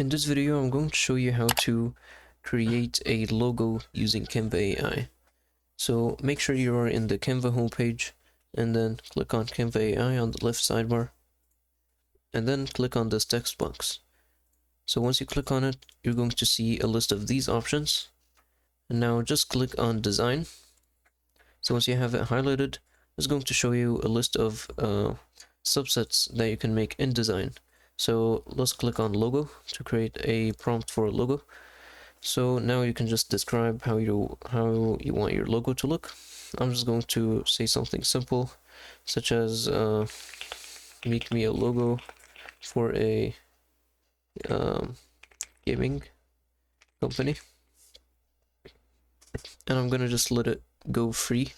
In this video, I'm going to show you how to create a logo using Canva AI. So make sure you are in the Canva homepage and then click on Canva AI on the left sidebar and then click on this text box. So once you click on it, you're going to see a list of these options. And now just click on design. So once you have it highlighted, it's going to show you a list of subsets that you can make in design. So let's click on logo to create a prompt for a logo. So now you can just describe how you want your logo to look. I'm just going to say something simple, such as make me a logo for a gaming company, and I'm gonna just let it go free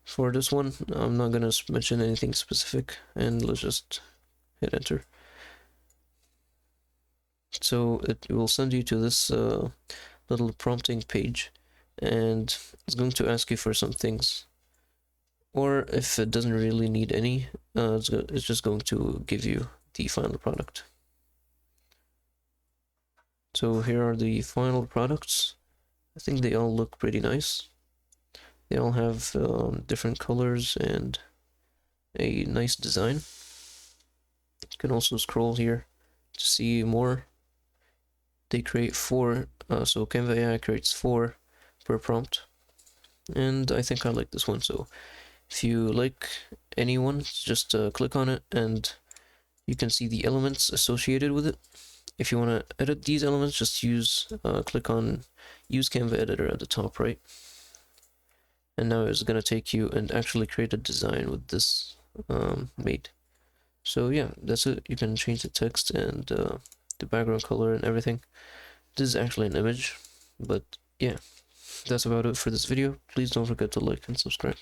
for this one. I'm not gonna mention anything specific, and let's just hit enter. So it will send you to this little prompting page, and it's going to ask you for some things, or if it doesn't really need any, it's just going to give you the final product. So here are the final products. I think they all look pretty nice. They all have different colors and a nice design. You can also scroll here to see more. They create 4, so Canva AI creates 4 per prompt, and I think I like this one. So if you like any one, just click on it and you can see the elements associated with it. If you want to edit these elements, just click on use Canva editor at the top right, and now it's going to take you and actually create a design with this made. So yeah, that's it. You can change the text and the background color and everything. This is actually an image, but yeah, that's about it for this video. Please don't forget to like and subscribe.